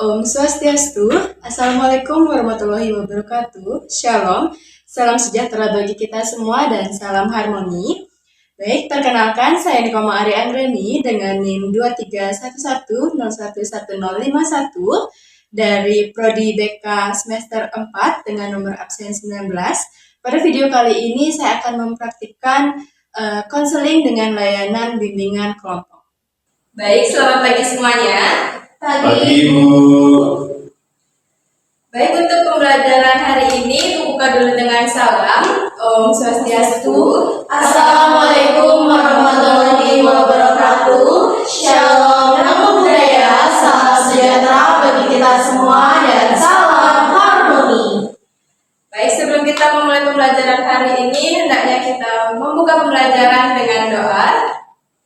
Om Swastiastu, Assalamualaikum warahmatullahi wabarakatuh, Shalom, salam sejahtera bagi kita semua dan salam harmoni. Baik, perkenalkan saya Nikoma Ari Anggreni dengan NIM 2311011051 dari Prodi BK semester 4 dengan nomor absen 19. Pada video kali ini saya akan mempraktikkan konseling dengan layanan bimbingan kelompok. Baik, selamat pagi semuanya. Pagi, Bu. Baik, untuk pembelajaran hari ini buka dulu dengan salam. Om Swastiastu. Assalamualaikum warahmatullahi wabarakatuh. Shalom, namo buddhaya, salam sejahtera bagi kita semua dan salam harmoni. Baik, sebelum kita memulai pembelajaran hari ini, hendaknya kita membuka pembelajaran dengan doa.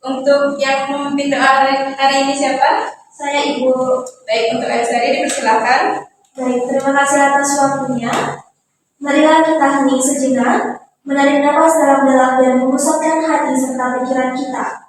Untuk yang memimpin doa hari ini siapa? Saya Ibu. Baik, untuk Aisari dipersilakan. Baik, terima kasih atas waktunya. Marilah kita hening sejenak, menarik napas dalam-dalam dan memusatkan hati serta pikiran kita.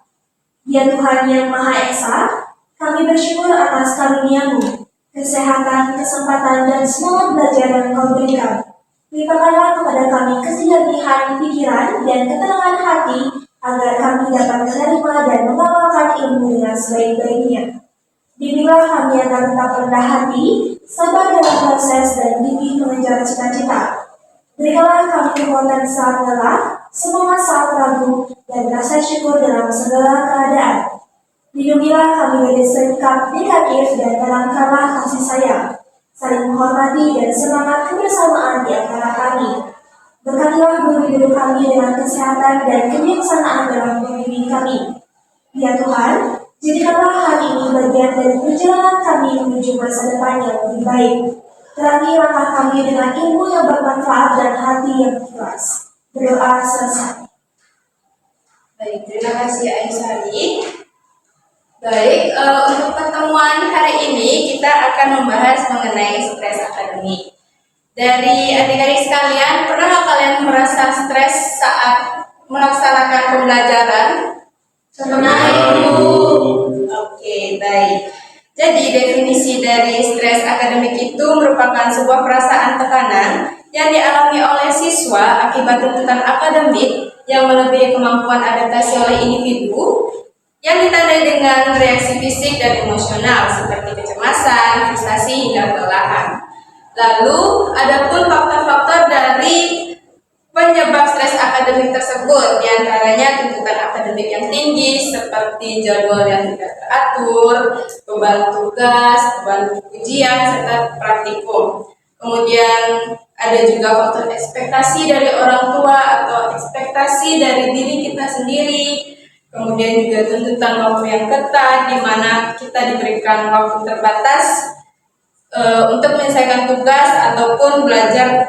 Ya Tuhan yang Maha Esa, kami bersyukur atas karunia-Mu, kesehatan, kesempatan, dan semangat belajar yang Kau berikan. Limpahkanlah kepada kami kesernihan pikiran dan ketenangan hati, agar kami dapat menerima dan mengamalkan ilmu dengan sebaik-baiknya. Bimbinglah kami agar tetap rendah hati, sabar dalam proses dan gigih mengejar cita-cita. Berikanlah kami kekuatan saat lelah, semangat saat ragu, dan rasa syukur dalam segala keadaan. Lindungilah kami dari sikap negatif dan tanamkanlah kasih sayang, saling menghormati dan semangat kebersamaan di antara kami. Berkatilah guru-guru kami dengan kesehatan dan kebijaksanaan dalam pembimbing kami. Ya Tuhan, jadikanlah hari ini bagian dari perjalanan kami menuju masa depan yang lebih baik. Terangi langkah kami dengan ilmu yang bermanfaat dan hati yang ikhlas. Berdoa selesai. Baik, terima kasih Aisari. Baik, untuk pertemuan hari ini kita akan membahas mengenai stres akademik. Dari adik-adik sekalian, pernah kalian merasa stres saat melaksanakan pembelajaran? Pernah, Ibu. Oke, baik. Jadi definisi dari stres akademik itu merupakan sebuah perasaan tekanan yang dialami oleh siswa akibat tuntutan akademik yang melebihi kemampuan adaptasi oleh individu, yang ditandai dengan reaksi fisik dan emosional seperti kecemasan, frustasi, hingga kelelahan. Lalu, adapun faktor-faktor dari penyebab stres akademik tersebut, diantaranya tuntutan akademik yang tinggi seperti jadwal yang tidak teratur, beban tugas, beban ujian, serta praktikum. Kemudian ada juga faktor ekspektasi dari orang tua atau ekspektasi dari diri kita sendiri. Kemudian juga tuntutan waktu yang ketat, di mana kita diberikan waktu terbatas untuk menyelesaikan tugas ataupun belajar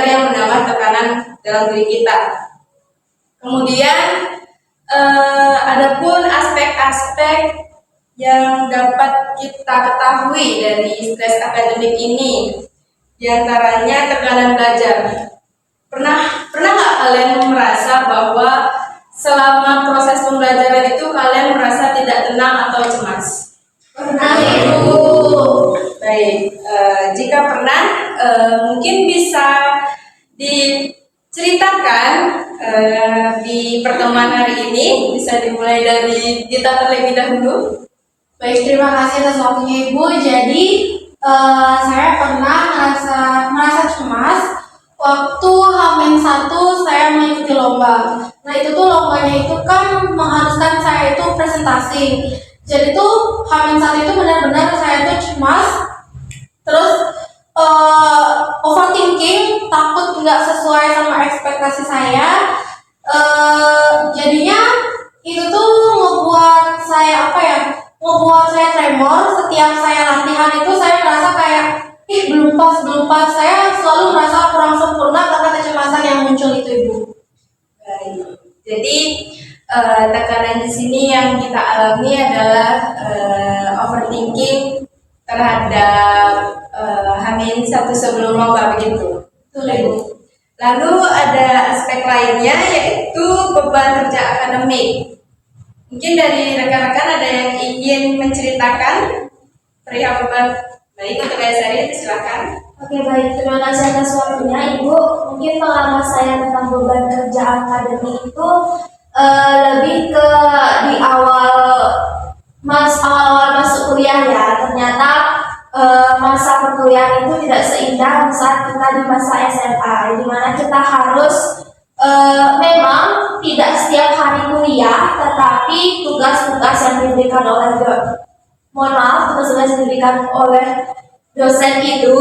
yang menambah tekanan dalam diri kita. Kemudian adapun aspek-aspek yang dapat kita ketahui dari stres akademik ini, diantaranya tekanan belajar. Pernah nggak kalian merasa bahwa selama proses pembelajaran itu kalian merasa tidak tenang atau cemas? Pernah, Ibu. Baik, jika pernah, mungkin bisa diceritakan di pertemuan hari ini. Bisa dimulai dari Dita terlebih dahulu. Baik, terima kasih atas waktunya Ibu. Jadi, saya pernah merasa cemas waktu H-1 saya mengikuti lomba. Nah, itu tuh lombanya itu kan mengharuskan saya itu presentasi. Jadi tuh H-1 itu benar-benar saya tuh cemas, terus overthinking, takut nggak sesuai sama ekspektasi saya. Jadinya itu tuh ngebuat saya tremor. Setiap saya latihan itu saya merasa kayak belum pas. Saya selalu merasa kurang sempurna karena kecemasan yang muncul itu, Ibu. Baik. Jadi tekanan di sini yang kita alami adalah overthinking terhadap H-1 sebelum lomba, begitu. Betul. Lalu ada aspek lainnya, yaitu beban kerja akademik. Mungkin dari rekan-rekan ada yang ingin menceritakan perihal beban Baik, untuk Aisari, silakan. Oke baik, terima kasih atas waktunya Ibu. Mungkin pengalaman saya tentang beban kerja akademik itu lebih ke di awal masuk kuliah ya. Ternyata masa perkuliahan itu tidak seindah saat kita di masa SMA, di mana kita harus memang tidak setiap hari kuliah, tetapi tugas-tugas yang diberikan oleh tugas-tugas yang diberikan oleh dosen itu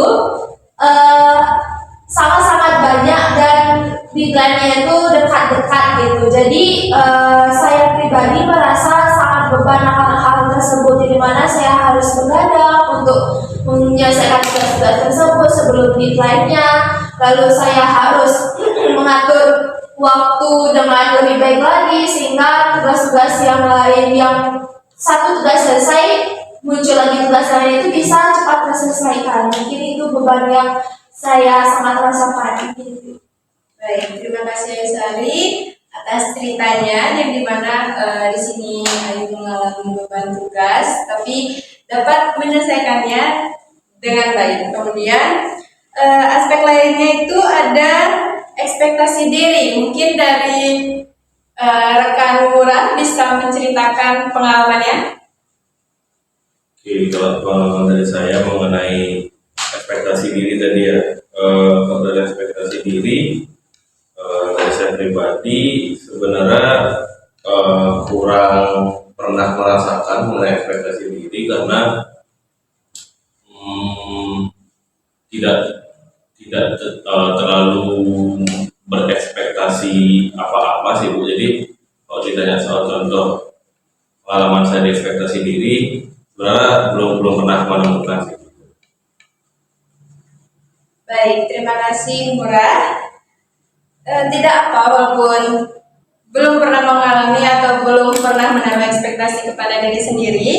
sangat-sangat banyak dan deadline-nya itu dekat-dekat gitu. Jadi saya pribadi merasa sangat beban akan hal tersebut, di mana saya harus begadang untuk menyelesaikan tugas-tugas tersebut sebelum deadline-nya. Lalu saya harus mengatur waktu dengan lebih baik lagi sehingga tugas-tugas yang lain yang satu tugas selesai muncul lagi tugas lain itu bisa cepat terselesaikan. Mungkin itu beban yang saya sangat rasakan. Baik, terima kasih Aisari atas ceritanya yang dimana di sini Ayu mengalami beban tugas tapi dapat menyelesaikannya dengan baik. Kemudian aspek lainnya itu ada ekspektasi diri. Mungkin dari rekan Murah bisa menceritakan pengalamannya. Oke, kalau pengalaman dari saya mengenai ekspektasi diri tadi ya, kalau dari ekspektasi diri dari saya pribadi sebenarnya kurang pernah merasakan mengenai ekspektasi diri karena tidak terlalu berekspektasi apa-apa sih Bu. Jadi kalau ditanya soal contoh pengalaman saya di ekspektasi diri, sebenarnya belum pernah menemukan sih. Baik, terima kasih Murah. Tidak apa, walaupun belum pernah mengalami atau belum pernah menaruh ekspektasi kepada diri sendiri.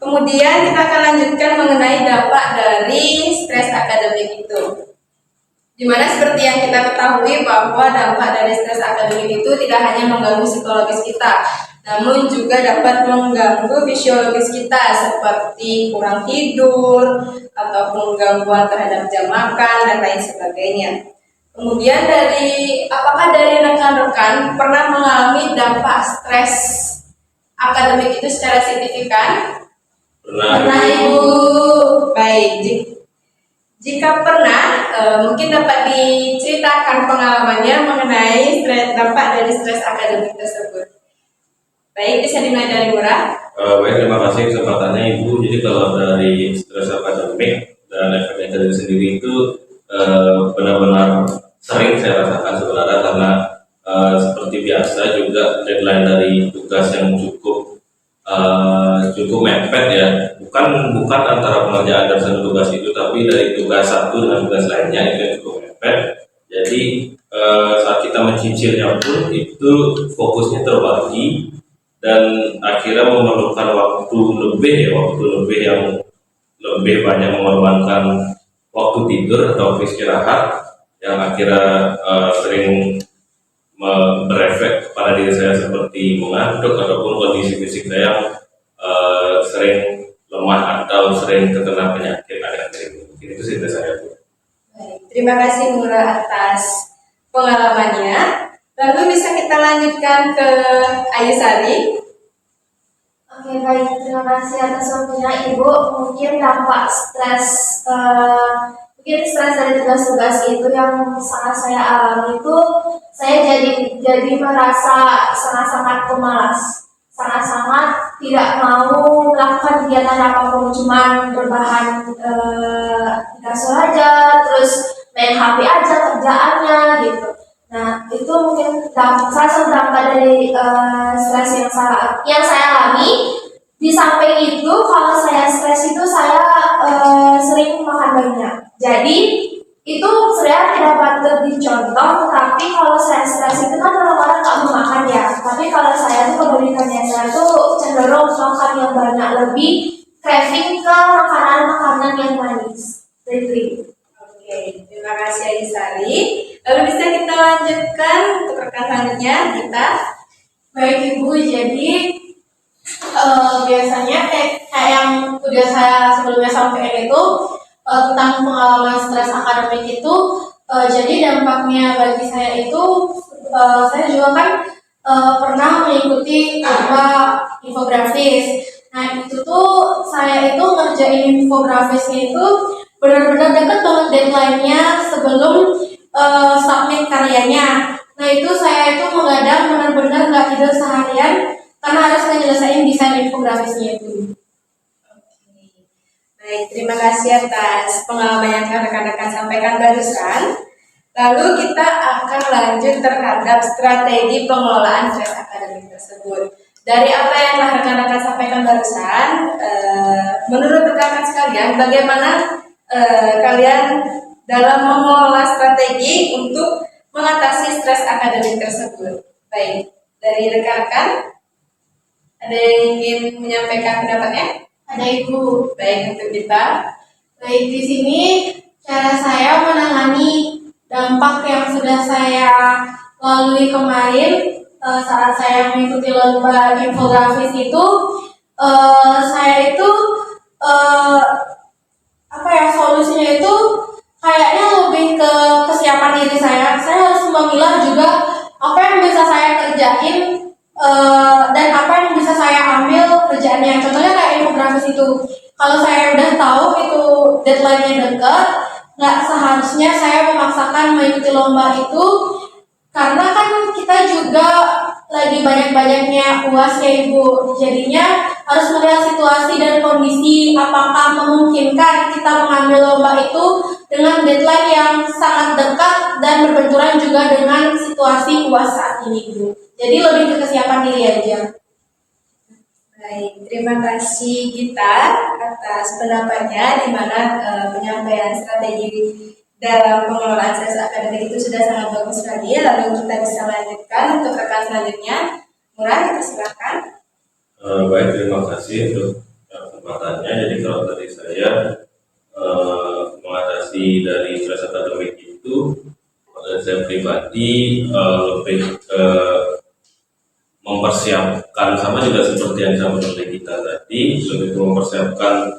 Kemudian kita akan lanjutkan mengenai dampak dari stres akademik itu. Dimana seperti yang kita ketahui bahwa dampak dari stres akademik itu tidak hanya mengganggu psikologis kita, namun juga dapat mengganggu fisiologis kita seperti kurang tidur ataupun gangguan terhadap jam makan dan lain sebagainya. Kemudian apakah dari rekan-rekan pernah mengalami dampak stres akademik itu secara signifikan? Pernah Ibu. Baik, jika pernah, mungkin dapat diceritakan pengalamannya mengenai dampak dari stres akademik tersebut. Baik, bisa dimulai dari Murah. Baik, terima kasih kesempatannya Ibu. Jadi kalau dari stres akademik dan efeknya dari sendiri itu benar-benar sering saya rasakan sebenarnya karena seperti biasa juga deadline dari tugas yang cukup mepet ya. Bukan antara pengerjaan dan satu tugas itu, tapi dari tugas satu dengan tugas lainnya itu yang cukup mepet. Jadi saat kita mencicilnya pun itu fokusnya terbagi dan akhirnya memerlukan waktu lebih yang lebih banyak mengorbankan waktu tidur atau istirahat yang akhirnya sering berefek kepada diri saya seperti mengantuk ataupun kondisi fisik saya yang sering lemah atau sering terkena penyakit akhir-akhir ini. Mungkin itu sih dari saya. Baik, terima kasih Murah atas pengalamannya. Lalu bisa kita lanjutkan ke Ayu Sari. Oke baik, terima kasih atas waktunya Ibu. Mungkin dampak stres dari tugas-tugas itu yang sangat saya alami itu, saya jadi merasa sangat-sangat pemalas, sangat-sangat tidak mau melakukan kegiatan apapun, cuman berbahan di kasur aja, terus main HP aja kerjaannya gitu. Nah itu mungkin salah satu dampak dari stres yang saya alami. Di samping itu, kalau saya stres itu saya sering makan banyak. Jadi itu sebenarnya tidak patut dicontoh, tetapi kalau saya stres itu kan orang-orang nggak mau makan ya. Tapi kalau saya tuh kebalikannya, saya tuh cenderung makan yang banyak, lebih craving ke makanan-makanan yang manis. Itu. Oke, terima kasih Ayu Sari. Lalu bisa kita lanjutkan untuk rekan selanjutnya, kita. Baik Ibu, jadi biasanya kayak yang udah saya sebelumnya sampaikan itu, tentang pengalaman stres akademik itu. Jadi dampaknya bagi saya itu, saya juga kan pernah mengikuti lomba infografis. Nah itu tuh saya itu ngerjain infografisnya itu benar-benar deket banget deadline-nya sebelum submit karyanya. Nah itu saya itu mengadang benar-benar nggak tidur seharian karena harus menyelesaikan desain infografisnya itu. Baik, terima kasih atas pengalaman yang rekan-rekan sampaikan barusan. Lalu kita akan lanjut terhadap strategi pengelolaan stres akademik tersebut. Dari apa yang telah rekan-rekan sampaikan barusan, menurut rekan-rekan sekalian, bagaimana kalian dalam mengelola strategi untuk mengatasi stres akademik tersebut? Baik, dari rekan-rekan, ada yang ingin menyampaikan pendapatnya? Ada Ibu. Baik, untuk kita. Baik, di sini cara saya menangani dampak yang sudah saya lalui kemarin saat saya mengikuti lomba infografis itu, saya itu solusinya itu kayaknya lebih ke kesiapan diri saya. Saya harus memilah juga apa yang bisa saya kerjain dan apa yang bisa saya ambil kerjaannya. Contohnya kayak infografis itu, kalau saya udah tahu itu deadline-nya dekat, nggak seharusnya saya memaksakan mengikuti lomba itu, karena kan kita juga lagi banyak-banyaknya UAS ya Ibu. Jadinya harus melihat situasi dan kondisi apakah memungkinkan kita mengambil lomba itu dengan deadline yang sangat dekat dan berbenturan juga dengan situasi UAS saat ini Ibu. Jadi lebih ke kesiapan diri aja. Baik, terima kasih Gita atas pendapatnya, di mana penyampaian strategi dalam pengelolaan stres akademik itu sudah sangat bagus sekali. Lalu kita bisa lanjutkan untuk rekan selanjutnya. Murad, kita silakan. Baik, terima kasih untuk kesempatannya. Jadi kalau tadi saya mengatasi dari stres akademik itu, saya pribadi lebih mempersiapkan, sama juga seperti yang disampaikan oleh kita tadi, lebih mempersiapkan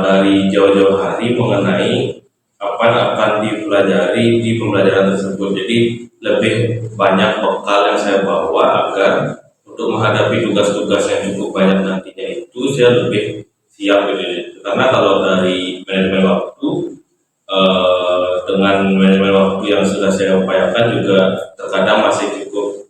dari jauh-jauh hari mengenai apa yang akan dipelajari di pembelajaran tersebut. Jadi lebih banyak bekal yang saya bawa agar untuk menghadapi tugas-tugas yang cukup banyak nantinya itu saya lebih siap gitu. Karena kalau dari manajemen waktu, dengan manajemen waktu yang sudah saya upayakan juga terkadang masih cukup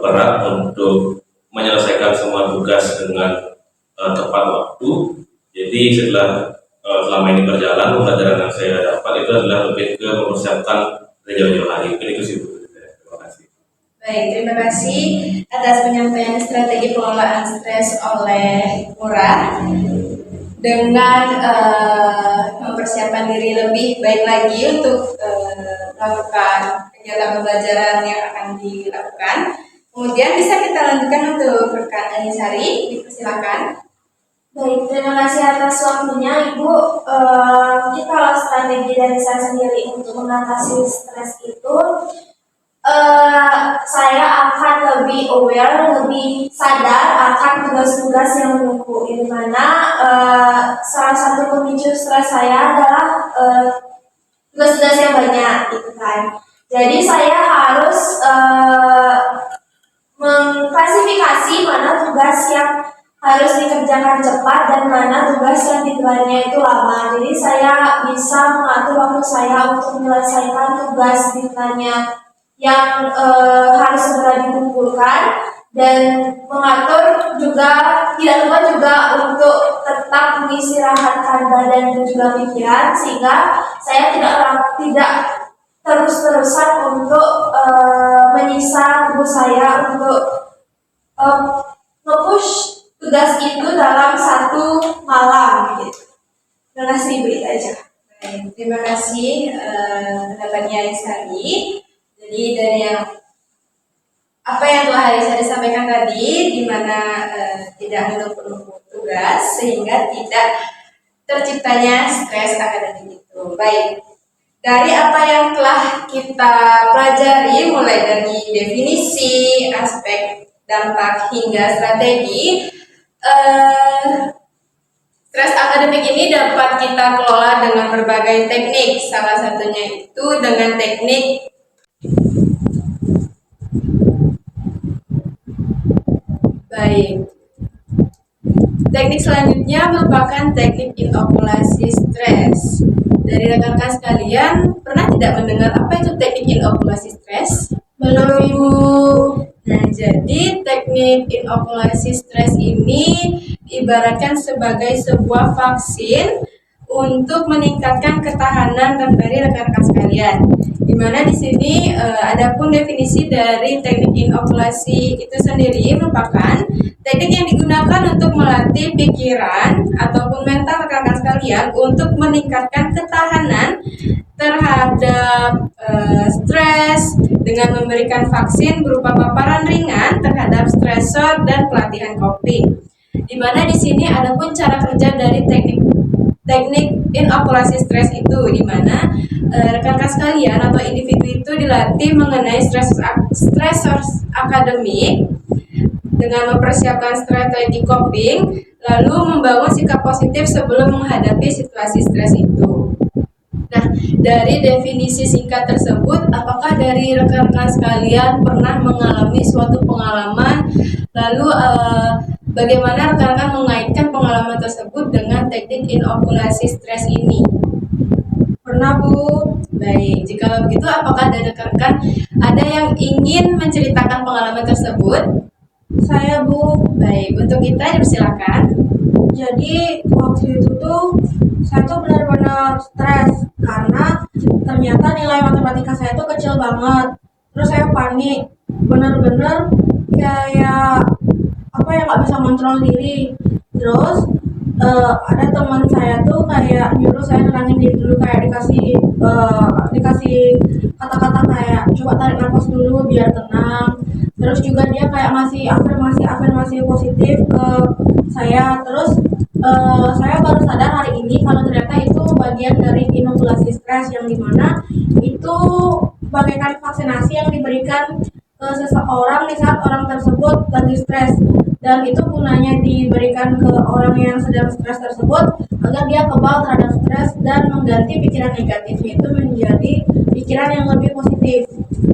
berat untuk menyelesaikan semua tugas dengan tepat waktu. Jadi setelah selama ini berjalan, pelajaran yang saya dapat itu adalah lebih ke mempersiapkan dari jauh-jauh hari. Itu sih Bu. Terima kasih. Baik, terima kasih atas penyampaian strategi pengelolaan stres oleh Murad. Dengan mempersiapkan diri lebih baik lagi untuk melakukan kegiatan pembelajaran yang akan dilakukan. Kemudian bisa kita lanjutkan untuk rekan Anisari, dipersilakan. Baik, terima kasih atas waktunya Ibu. Kalau strategi dari saya sendiri untuk mengatasi stres itu, saya akan lebih aware, lebih sadar akan tugas-tugas yang menunggu. Di mana salah satu pemicu stres saya adalah tugas-tugas yang banyak, gitu kan. Jadi saya harus mengklasifikasi mana tugas yang harus dikerjakan cepat dan mana tugas yang deadline-nya itu lama. Jadi saya bisa mengatur waktu saya untuk menyelesaikan tugas deadline-nya yang harus segera dikumpulkan, dan mengatur juga, tidak lupa juga untuk tetap mengistirahatkan badan dan juga pikiran, sehingga saya tidak terus-terusan untuk menyiksa tubuh saya untuk nge-push tugas itu dalam satu malam gitu. Terima kasih Ibu, itu aja. Baik, terima kasih pendapatnya Anisari. Jadi dari apa yang telah Anisari sampaikan tadi, di mana tidak menumpuk tugas sehingga tidak terciptanya stres akademik itu. Baik. Dari apa yang telah kita pelajari, mulai dari definisi, aspek dampak hingga strategi, Stres akademik ini dapat kita kelola dengan berbagai teknik, salah satunya itu dengan teknik baik. Teknik selanjutnya merupakan teknik inokulasi stres. Dari rekan-rekan sekalian, pernah tidak mendengar apa itu teknik inokulasi stres? Belum Ibu. Nah, jadi teknik inokulasi stres ini diibaratkan sebagai sebuah vaksin untuk meningkatkan ketahanan dari rekan-rekan sekalian. Di mana di sini adapun definisi dari teknik inokulasi itu sendiri merupakan teknik yang digunakan untuk melatih pikiran ataupun mental rekan-rekan sekalian untuk meningkatkan ketahanan terhadap stres dengan memberikan vaksin berupa paparan ringan terhadap stresor dan pelatihan coping. Di mana di sini adapun cara kerja dari teknik inokulasi stres itu, di mana rekan-rekan sekalian atau individu itu dilatih mengenai stresor akademik dengan mempersiapkan strategi coping, lalu membangun sikap positif sebelum menghadapi situasi stres itu. Nah, dari definisi singkat tersebut, apakah dari rekan-rekan sekalian pernah mengalami suatu pengalaman, lalu bagaimana rekan-rekan mengaitkan pengalaman tersebut dengan teknik inokulasi stres ini? Pernah, Bu? Baik, jika begitu apakah dari rekan-rekan ada yang ingin menceritakan pengalaman tersebut? Saya Bu. Baik, untuk kita dipersilakan. Jadi waktu itu tuh saya tuh benar-benar stres karena ternyata nilai matematika saya tuh kecil banget. Terus saya panik, benar-benar kayak apa ya, nggak bisa kontrol diri. Terus ada teman saya tuh kayak nyuruh saya nenangin diri dulu, kayak dikasih kata-kata kayak coba tarik nafas dulu biar tenang. Terus juga dia kayak ngasih afirmasi positif ke saya. Terus saya baru sadar hari ini kalau ternyata itu bagian dari inokulasi stres, yang dimana itu bagaikan vaksinasi yang diberikan ke seseorang di saat orang tersebut lagi stres, dan itu gunanya diberikan ke orang yang sedang stres tersebut agar dia kebal terhadap stres dan mengganti pikiran negatifnya itu menjadi pikiran yang lebih positif.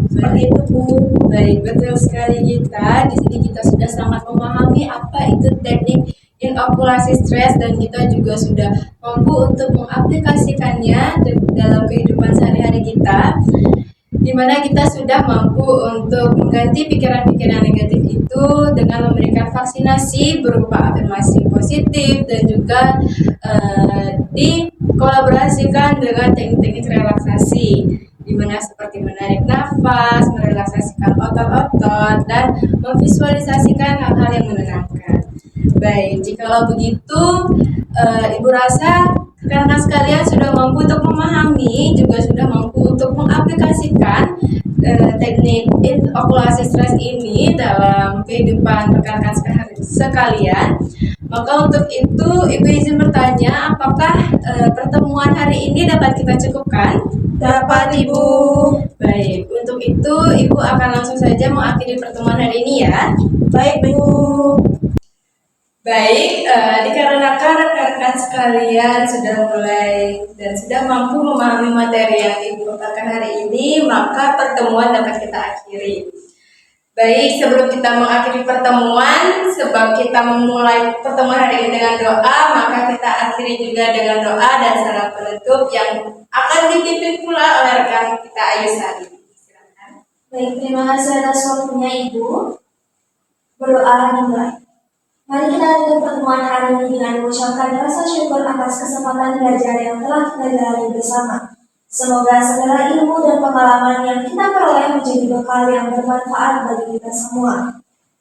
Seperti itu, Bu. Baik, betul sekali Gita. Di sini kita sudah sangat memahami apa itu teknik inokulasi stres dan kita juga sudah mampu untuk mengaplikasikannya dalam kehidupan sehari-hari kita, di mana kita sudah mampu untuk mengganti pikiran-pikiran negatif itu dengan memberikan vaksinasi berupa afirmasi positif dan juga dikolaborasikan dengan teknik-teknik relaksasi, di mana seperti menarik nafas, merelaksasikan otot-otot, dan memvisualisasikan hal-hal yang menenangkan. Baik, jikalau begitu, Ibu rasa rekan-rekan sekalian sudah mampu untuk memahami, juga sudah mampu untuk mengaplikasikan teknik inokulasi stres ini dalam kehidupan rekan-rekan sekalian. Maka untuk itu, Ibu izin bertanya, apakah pertemuan hari ini dapat kita cukupkan? Dapat, Ibu. Baik, untuk itu Ibu akan langsung saja mengakhiri pertemuan hari ini ya. Baik, Bu. Baik, dikarenakan rekan-rekan sekalian sudah mulai dan sudah mampu memahami materi yang Ibu paparkan hari ini, maka pertemuan dapat kita akhiri. Baik, sebelum kita mengakhiri pertemuan, sebab kita memulai pertemuan hari ini dengan doa, maka kita akhiri juga dengan doa dan salam penutup yang akan dipimpin pula oleh rekan kita Ayu Sari. Silakan. Baik, terima kasih atas waktunya Ibu. Berdoa dimulai. Mari kita tutup pertemuan hari ini dengan mengucapkan rasa syukur atas kesempatan belajar yang telah kita jalani bersama. Semoga segala ilmu dan pengalaman yang kita peroleh menjadi bekal yang bermanfaat bagi kita semua.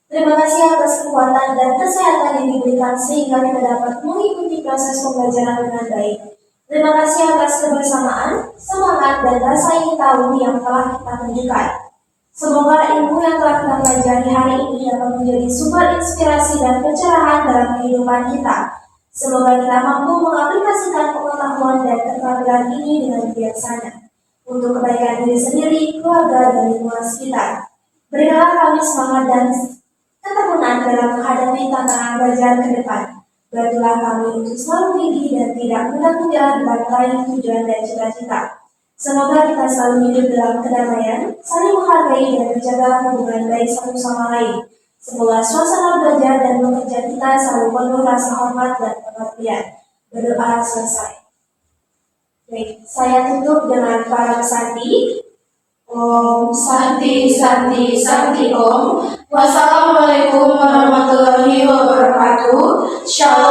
Terima kasih atas kekuatan dan kesehatan yang diberikan sehingga kita dapat mengikuti proses pembelajaran dengan baik. Terima kasih atas kebersamaan, semangat, dan rasa ingin tahu yang telah kita tunjukkan. Semoga ilmu yang telah kita pelajari hari ini dapat menjadi sumber inspirasi dan pencerahan dalam kehidupan kita. Semoga kita mampu mengaplikasikan pengetahuan dan keterampilan ini dengan bijaksana untuk kebaikan diri sendiri, keluarga, dan lingkungan sekitar. Berikanlah kami semangat dan ketekunan dalam menghadapi tantangan belajar ke depan. Bantulah kami untuk selalu gigih dan tidak mudah menyerah dalam meraih tujuan dan cita-cita. Semoga kita selalu hidup dalam kedamaian, saling menghargai dan menjaga hubungan baik satu sama lain. Semoga suasana belajar dan bekerja kita selalu penuh rasa hormat dan pengertian. Berdoa selesai. Baik, saya tutup dengan para pesanti. Om Santi Santi Santi Om. Wassalamualaikum warahmatullahi wabarakatuh. Shalom.